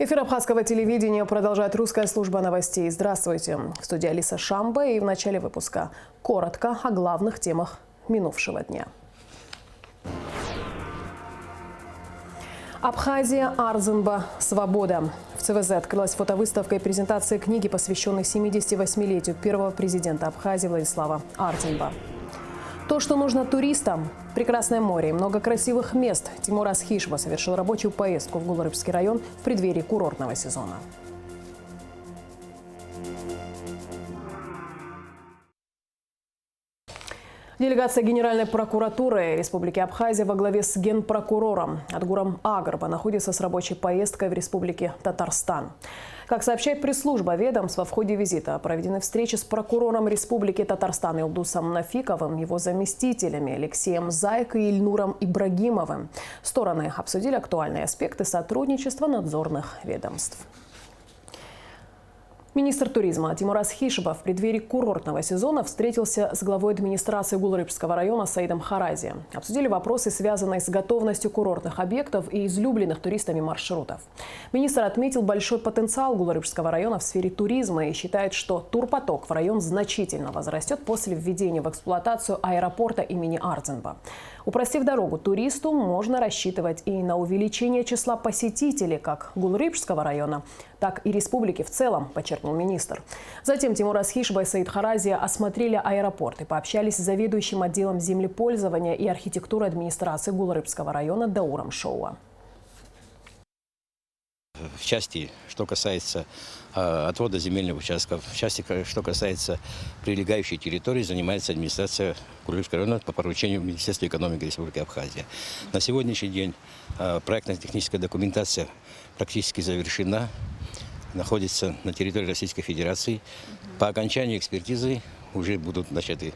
Эфир абхазского телевидения продолжает русская служба новостей. Здравствуйте. В студии Алиса Шамба, и в начале выпуска коротко о главных темах минувшего дня. Абхазия, Арзанба, свобода. В ЦВЗ открылась фотовыставка и презентация книги, посвященной 78-летию первого президента Абхазии Владислава Ардзинба. То, что нужно туристам – прекрасное море и много красивых мест. Тимур Асхишева совершил рабочую поездку в Гулрыбский район в преддверии курортного сезона. Делегация Генеральной прокуратуры Республики Абхазия во главе с генпрокурором Адгуром Агарба находится с рабочей поездкой в Республике Татарстан. Как сообщает пресс-служба ведомства, в ходе визита проведены встречи с прокурором Республики Татарстан Илдусом Нафиковым, его заместителями Алексеем Зайко и Ильнуром Ибрагимовым. Стороны обсудили актуальные аспекты сотрудничества надзорных ведомств. Министр туризма Тимур Асхишева в преддверии курортного сезона встретился с главой администрации Гулрыбского района Саидом Харази. Обсудили вопросы, связанные с готовностью курортных объектов и излюбленных туристами маршрутов. Министр отметил большой потенциал Гулрыбского района в сфере туризма и считает, что турпоток в район значительно возрастет после введения в эксплуатацию аэропорта имени Ардзинба. Упростив дорогу туристу, можно рассчитывать и на увеличение числа посетителей как Гулрыбского района, так и республики в целом, подчеркнул министр. Затем Тимур Асхишева и Саид Харази осмотрели аэропорт и пообщались с заведующим отделом землепользования и архитектуры администрации Гулрыбского района Дауром Шоуа. В части, что касается отвода земельных участков, в части, что касается прилегающей территории, занимается администрация Гулрыбского района по поручению Министерства экономики Республики Абхазия. На сегодняшний день проектно-техническая документация практически завершена, находится на территории Российской Федерации. По окончании экспертизы уже будут начаты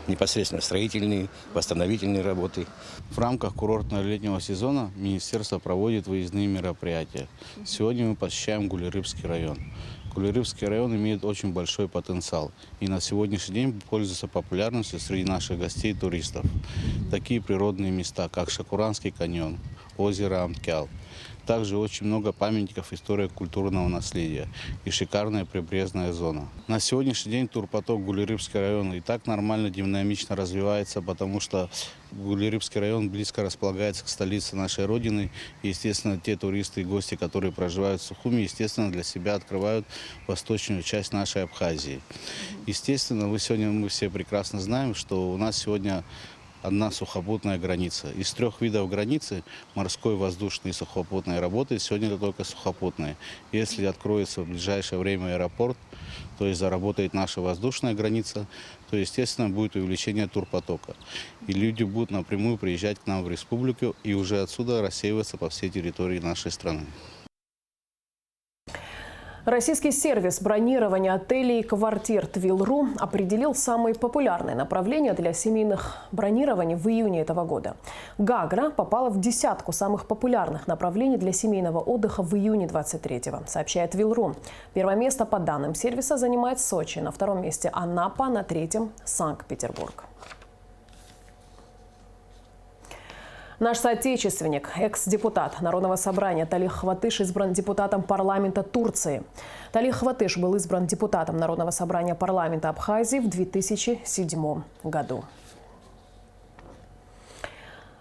непосредственно строительные, восстановительные работы. В рамках курортного летнего сезона министерство проводит выездные мероприятия. Сегодня мы посещаем Гулрыбский район. Гулрыбский район имеет очень большой потенциал и на сегодняшний день пользуется популярностью среди наших гостей и туристов. Такие природные места, как Шакуранский каньон, озеро Амкял. Также очень много памятников истории культурного наследия и шикарная прибрежная зона. На сегодняшний день турпоток Гулрыбский район и так нормально, динамично развивается, потому что Гулрыбский район близко располагается к столице нашей Родины. И, естественно, те туристы и гости, которые проживают в Сухуми, естественно, для себя открывают восточную часть нашей Абхазии. Естественно, мы все прекрасно знаем, что у нас сегодня одна сухопутная граница. Из 3 видов границы – морской, воздушной и сухопутной – работает сегодня это только сухопутная. Если откроется в ближайшее время аэропорт, то есть заработает наша воздушная граница, то, естественно, будет увеличение турпотока. И люди будут напрямую приезжать к нам в республику и уже отсюда рассеиваться по всей территории нашей страны. Российский сервис бронирования отелей и квартир Твилл.ру определил самые популярные направления для семейных бронирований в июне этого года. Гагра попала в десятку самых популярных направлений для семейного отдыха в июне 23-го, сообщает Твилл.ру. Первое место по данным сервиса занимает Сочи, на втором месте Анапа, на третьем Санкт-Петербург. Наш соотечественник, экс-депутат Народного собрания Талих Хватыш избран депутатом парламента Турции. Талих Хватыш был избран депутатом Народного собрания парламента Абхазии в 2007 году.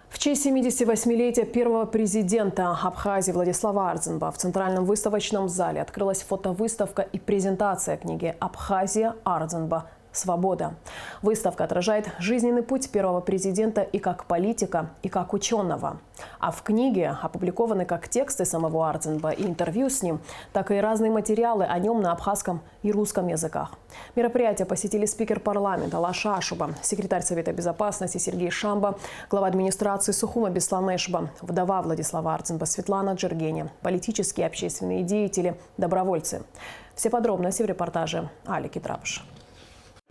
В честь 78-летия первого президента Абхазии Владислава Ардзинба в Центральном выставочном зале открылась фотовыставка и презентация книги «Абхазия, Ардзинба. Свобода». Выставка отражает жизненный путь первого президента и как политика, и как ученого. А в книге опубликованы как тексты самого Ардзинба и интервью с ним, так и разные материалы о нем на абхазском и русском языках. Мероприятие посетили спикер парламента Лаша Ашуба, секретарь Совета безопасности Сергей Шамба, глава администрации Сухума Беслан Эшба, вдова Владислава Ардзинба Светлана Джергени, политические и общественные деятели, добровольцы. Все подробности в репортаже Али Китрапыш.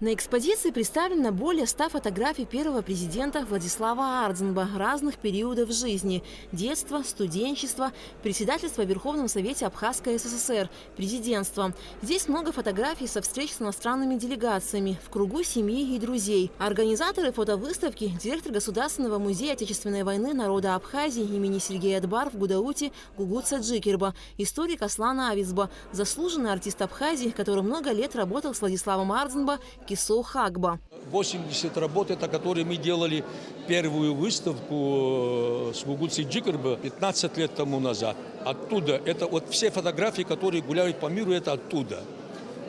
На экспозиции представлено более 100 фотографий первого президента Владислава Ардзинба разных периодов жизни – детства, студенчества, председательства в Верховном Совете Абхазской ССР, президентства. Здесь много фотографий со встреч с иностранными делегациями, в кругу семьи и друзей. Организаторы фотовыставки – директор Государственного музея Отечественной войны народа Абхазии имени Сергея Дбар в Гудауте Гугут Саджикирба, историк Аслан Авицба, заслуженный артист Абхазии, который много лет работал с Владиславом Ардзинба, Кисо Хагба. 80 работ, это которые мы делали первую выставку с Гугут Саджикирба 15 лет тому назад. Оттуда, это вот все фотографии, которые гуляют по миру, это оттуда.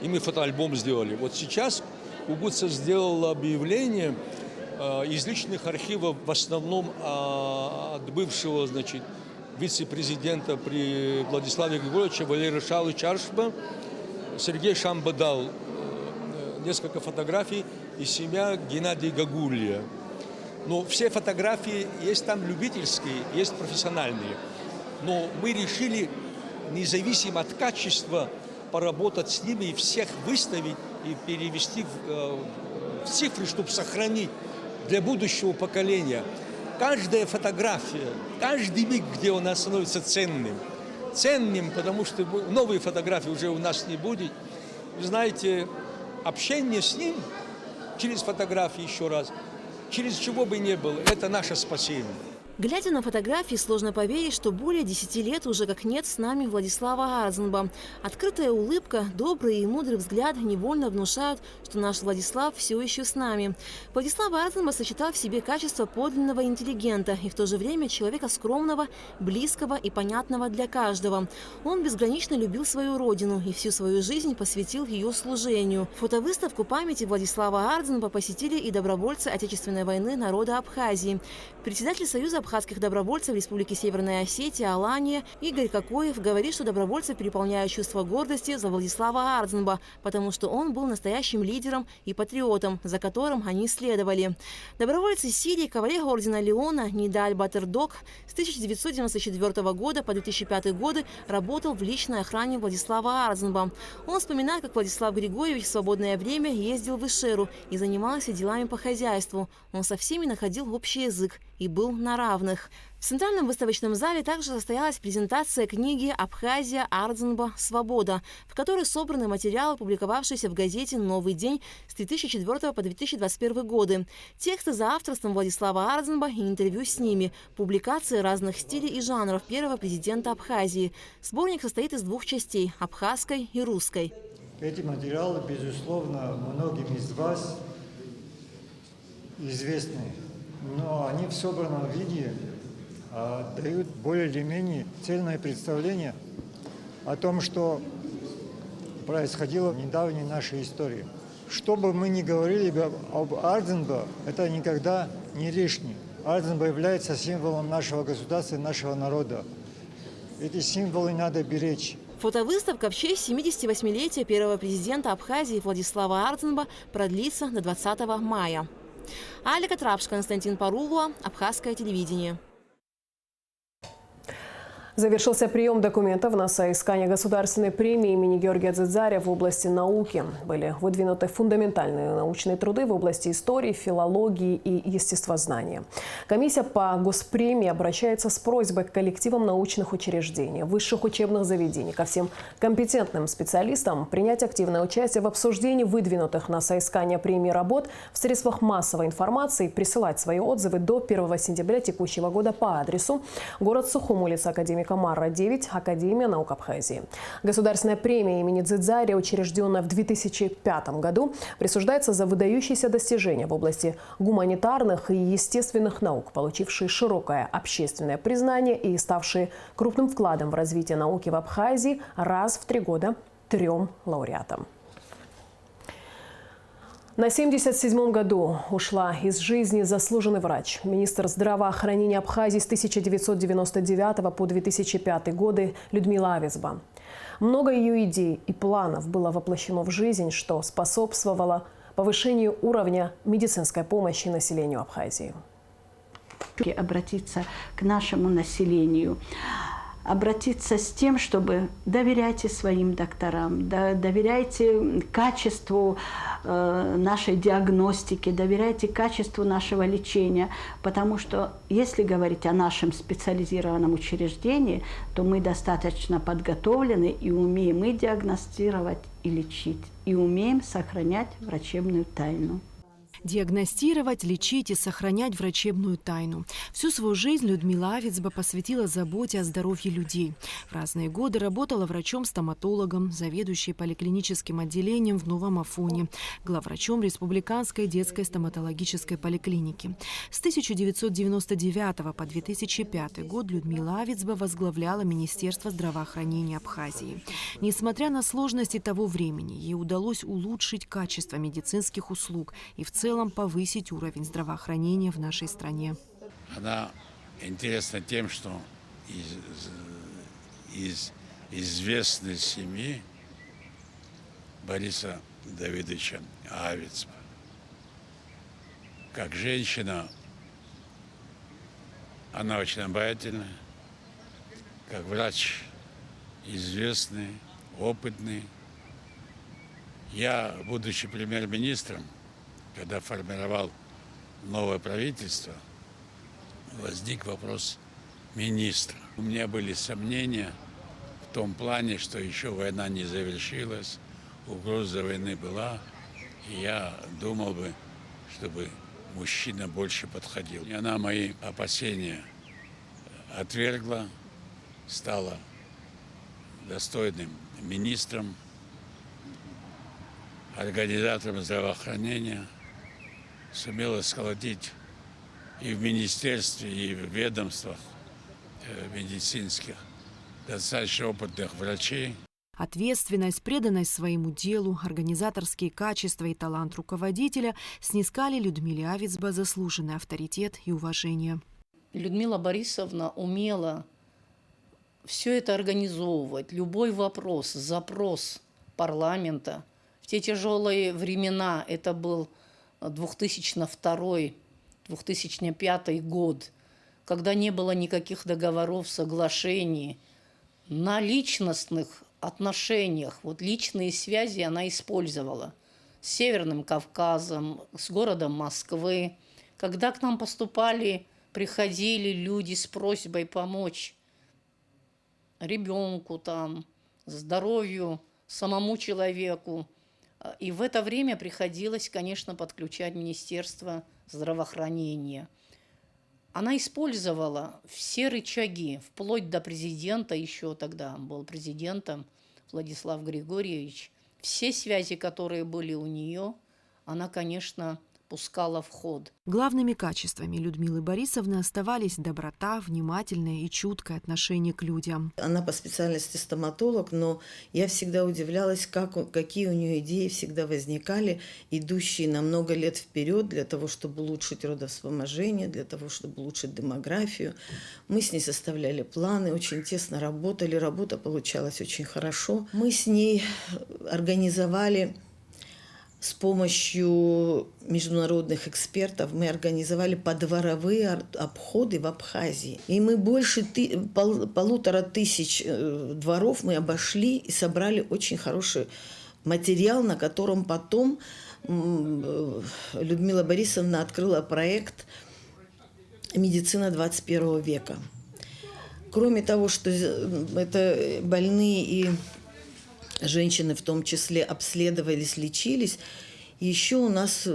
И мы фотоальбом сделали. Вот сейчас Гугут сделал объявление из личных архивов, в основном от бывшего, значит, вице-президента при Владиславе Григорьевиче Валерия Шалыча Аршба. Сергей Шамба дал несколько фотографий и семья Геннадия Гагулия. Но все фотографии есть там любительские, есть профессиональные. Но мы решили, независимо от качества, поработать с ними и всех выставить и перевести в цифры, чтобы сохранить для будущего поколения. Каждая фотография, каждый миг, где у нас становится ценным. Ценным, потому что новые фотографии уже у нас не будет. Вы знаете, общение с ним через фотографии еще раз, через чего бы ни было, это наше спасение. Глядя на фотографии, сложно поверить, что более 10 лет уже как нет с нами Владислава Ардзинба. Открытая улыбка, добрый и мудрый взгляд невольно внушают, что наш Владислав все еще с нами. Владислав Ардзинба сочетал в себе качество подлинного интеллигента и в то же время человека скромного, близкого и понятного для каждого. Он безгранично любил свою родину и всю свою жизнь посвятил ее служению. Фотовыставку памяти Владислава Ардзинба посетили и добровольцы Отечественной войны народа Абхазии. Председатель Союза абхазских добровольцев Республики Северная Осетия Алания Игорь Кокоев говорит, что добровольцы переполняют чувство гордости за Владислава Ардзинба, потому что он был настоящим лидером и патриотом, за которым они следовали. Добровольцы Сирии, кавалер ордена Леона Нидаль Батердок с 1994 года по 2005 годы работал в личной охране Владислава Ардзинба. Он вспоминает, как Владислав Григорьевич в свободное время ездил в Ишеру и занимался делами по хозяйству. Он со всеми находил общий язык и был на равных. В Центральном выставочном зале также состоялась презентация книги «Абхазия Ардзинба. Свобода», в которой собраны материалы, публиковавшиеся в газете «Новый день» с 2004 по 2021 годы. Тексты за авторством Владислава Ардзинба и интервью с ними, публикации разных стилей и жанров первого президента Абхазии. Сборник состоит из 2 частей – абхазской и русской. Эти материалы, безусловно, многим из вас известны. Но они в собранном виде дают более или менее цельное представление о том, что происходило в недавней нашей истории. Что бы мы ни говорили об Ардзинба, это никогда не лишнее. Ардзинба является символом нашего государства и нашего народа. Эти символы надо беречь. Фотовыставка в честь 78-летия первого президента Абхазии Владислава Ардзинба продлится до 20 мая. Алика Трапш, Константин Парулуа, Абхазское телевидение. Завершился прием документов на соискание государственной премии имени Георгия Дзидзаря в области науки. Были выдвинуты фундаментальные научные труды в области истории, филологии и естествознания. Комиссия по госпремии обращается с просьбой к коллективам научных учреждений, высших учебных заведений, ко всем компетентным специалистам принять активное участие в обсуждении выдвинутых на соискание премии работ в средствах массовой информации, присылать свои отзывы до 1 сентября текущего года по адресу: город Сухум, улица Академика Марра, 9, Академия наук Абхазии. Государственная премия имени Дзидзаря, учрежденная в 2005 году, присуждается за выдающиеся достижения в области гуманитарных и естественных наук, получившие широкое общественное признание и ставшие крупным вкладом в развитие науки в Абхазии раз в 3 года 3 лауреатам. На 77-м году ушла из жизни заслуженный врач, министр здравоохранения Абхазии с 1999 по 2005 годы Людмила Авицба. Много ее идей и планов было воплощено в жизнь, что способствовало повышению уровня медицинской помощи населению Абхазии. Обратиться к нашему населению. обратиться с тем, чтобы доверяйте своим докторам, доверяйте качеству нашей диагностики, доверяйте качеству нашего лечения, потому что если говорить о нашем специализированном учреждении, то мы достаточно подготовлены и умеем и диагностировать, и лечить, и умеем сохранять врачебную тайну. Диагностировать, лечить и сохранять врачебную тайну. Всю свою жизнь Людмила Авицба посвятила заботе о здоровье людей. В разные годы работала врачом-стоматологом, заведующей поликлиническим отделением в Новом Афоне, главврачом Республиканской детской стоматологической поликлиники. С 1999 по 2005 год Людмила Авицба возглавляла Министерство здравоохранения Абхазии. Несмотря на сложности того времени, ей удалось улучшить качество медицинских услуг и в целом повысить уровень здравоохранения в нашей стране. Она интересна тем, что из известной семьи Бориса Давидовича Авицба. Как женщина, она очень обаятельная, как врач известный, опытный. Я, будучи премьер-министром, когда формировал новое правительство, возник вопрос министра. У меня были сомнения в том плане, что еще война не завершилась, угроза войны была, и я думал бы, чтобы мужчина больше подходил. И она мои опасения отвергла, стала достойным министром, организатором здравоохранения, сумела сколотить и в министерстве, и в ведомствах медицинских достаточно опытных врачей. Ответственность, преданность своему делу, организаторские качества и талант руководителя снискали Людмиле Авицба заслуженный авторитет и уважение. Людмила Борисовна умела все это организовывать, любой вопрос, запрос парламента. В те тяжелые времена, это был 2002-2005 год, когда не было никаких договоров, соглашений, на личностных отношениях, вот личные связи она использовала с Северным Кавказом, с городом Москвы. Когда к нам приходили люди с просьбой помочь ребенку, здоровью, самому человеку, и в это время приходилось, конечно, подключать Министерство здравоохранения. Она использовала все рычаги, вплоть до президента, еще тогда был президентом Владислав Григорьевич. Все связи, которые были у нее, она, конечно, пускала в ход. Главными качествами Людмилы Борисовны оставались доброта, внимательное и чуткое отношение к людям. Она по специальности стоматолог, но я всегда удивлялась, какие у нее идеи всегда возникали, идущие на много лет вперед для того, чтобы улучшить родовспоможение, для того, чтобы улучшить демографию. Мы с ней составляли планы, очень тесно работали, работа получалась очень хорошо. Мы с ней организовали с помощью международных экспертов, мы организовали подворовые обходы в Абхазии. И мы больше 1500 дворов мы обошли и собрали очень хороший материал, на котором потом Людмила Борисовна открыла проект «Медицина 21 века». Кроме того, что это больные и женщины в том числе обследовались, лечились, еще у нас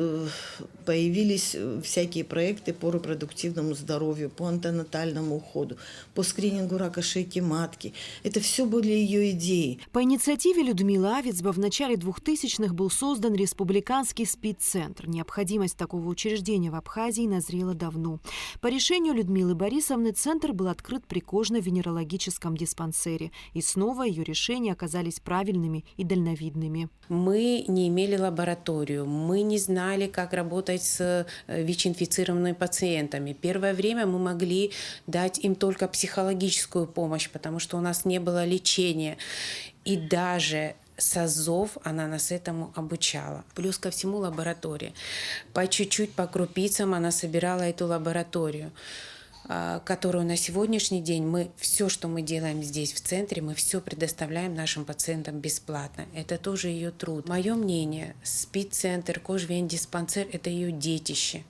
появились всякие проекты по репродуктивному здоровью, по антенатальному уходу, по скринингу рака шейки матки. Это все были ее идеи. По инициативе Людмилы Авицба в начале 2000-х был создан Республиканский СПИД-центр. Необходимость такого учреждения в Абхазии назрела давно. По решению Людмилы Борисовны центр был открыт при кожно-венерологическом диспансере. И снова ее решения оказались правильными и дальновидными. Мы не имели лабораторию. Мы не знали, как работать с ВИЧ-инфицированными пациентами. Первое время мы могли дать им только психологическую помощь, потому что у нас не было лечения. И даже с АЗОВ она нас этому обучала. Плюс ко всему лаборатория. По чуть-чуть, по крупицам она собирала эту лабораторию. которую на сегодняшний день все, что мы делаем здесь в центре, мы все предоставляем нашим пациентам бесплатно. Это тоже ее труд. Мое мнение, СПИД-центр, кожвен-диспансер – это ее детище.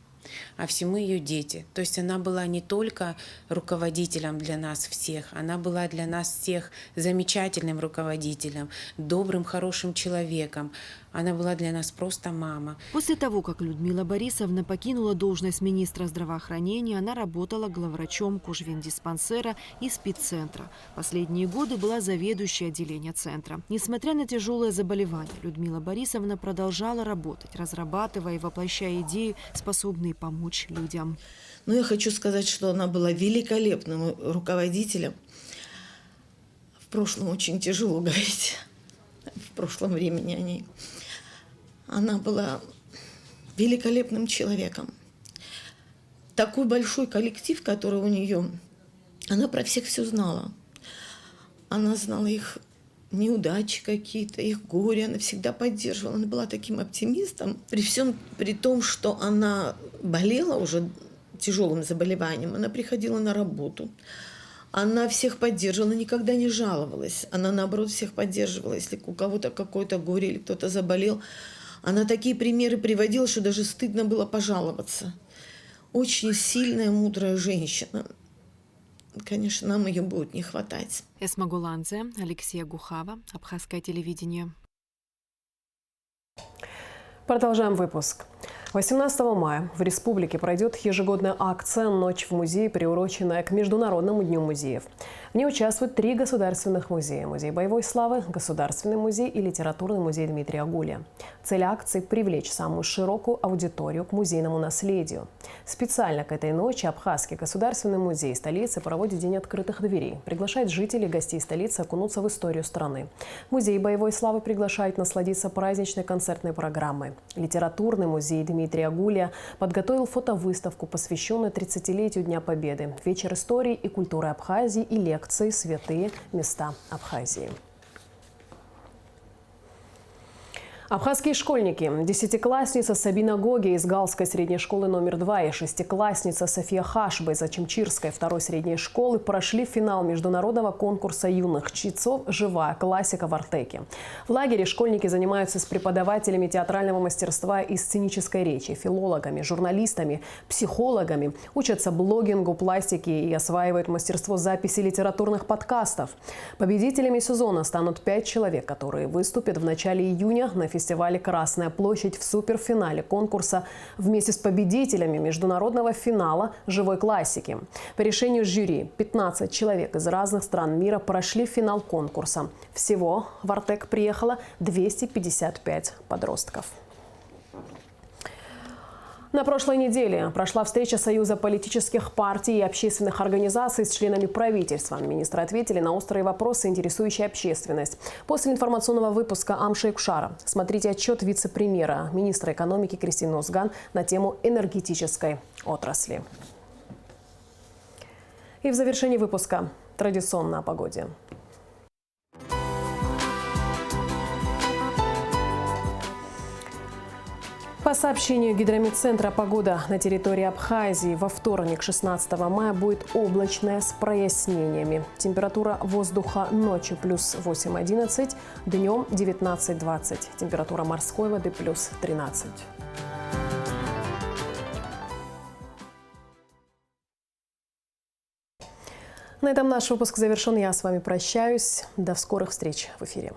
А всему ее дети. То есть она была не только руководителем для нас всех, она была для нас всех замечательным руководителем, добрым, хорошим человеком. Она была для нас просто мама. После того, как Людмила Борисовна покинула должность министра здравоохранения, она работала главврачом кожвен-диспансера и СПИД-центра. Последние годы была заведующей отделения центра. Несмотря на тяжелое заболевание, Людмила Борисовна продолжала работать, разрабатывая и воплощая идеи, способные помочь людям. Но я хочу сказать, что она была великолепным руководителем. В прошлом очень тяжело говорить, в прошлом времени о ней. Она была великолепным человеком. Такой большой коллектив, который у нее, она про всех все знала. Она знала их неудачи какие-то, их горе, она всегда поддерживала. Она была таким оптимистом. При том, что она болела уже тяжелым заболеванием, она приходила на работу. Она всех поддерживала, никогда не жаловалась. Она, наоборот, всех поддерживала. Если у кого-то какое-то горе или кто-то заболел, она такие примеры приводила, что даже стыдно было пожаловаться. Очень сильная, мудрая женщина. Конечно, нам ее будет не хватать. Эсма Гуланзе, Алексея Гухава, Абхазское телевидение. Продолжаем выпуск. 18 мая в республике пройдет ежегодная акция «Ночь в музее», приуроченная к Международному дню музеев. В ней участвуют 3 государственных музея – Музей боевой славы, Государственный музей и Литературный музей Дмитрия Гулия. Цель акции – привлечь самую широкую аудиторию к музейному наследию. Специально к этой ночи Абхазский государственный музей столицы проводит День открытых дверей, приглашает жителей и гостей столицы окунуться в историю страны. Музей боевой славы приглашает насладиться праздничной концертной программой. Литературный музей Дмитрия Гулия подготовил фотовыставку, посвященную 30-летию Дня Победы, вечер истории и культуры Абхазии и лекции «Святые места Абхазии». Абхазские школьники, 10-классница Сабина Гоги из Галской средней школы номер 2 и 6-классница София Хашба из Ачимчирской 2-й средней школы прошли финал международного конкурса юных чтецов «Живая классика» в Артеке. В лагере школьники занимаются с преподавателями театрального мастерства и сценической речи, филологами, журналистами, психологами, учатся блогингу, пластике и осваивают мастерство записи литературных подкастов. Победителями сезона станут 5 человек, которые выступят в начале июня на фестивале «Красная площадь» в суперфинале конкурса вместе с победителями международного финала «Живой классики». По решению жюри 15 человек из разных стран мира прошли финал конкурса. Всего в Артек приехало 255 подростков. На прошлой неделе прошла встреча Союза политических партий и общественных организаций с членами правительства. Министры ответили на острые вопросы, интересующие общественность. После информационного выпуска Амши Кушара смотрите отчет вице-премьера, министра экономики Кристины Узган на тему энергетической отрасли. И в завершении выпуска традиционно о погоде. По сообщению Гидрометцентра, погода на территории Абхазии во вторник, 16 мая, будет облачная с прояснениями. Температура воздуха ночью плюс 8-11, днем 19-20. Температура морской воды плюс 13. На этом наш выпуск завершен. Я с вами прощаюсь. До скорых встреч в эфире.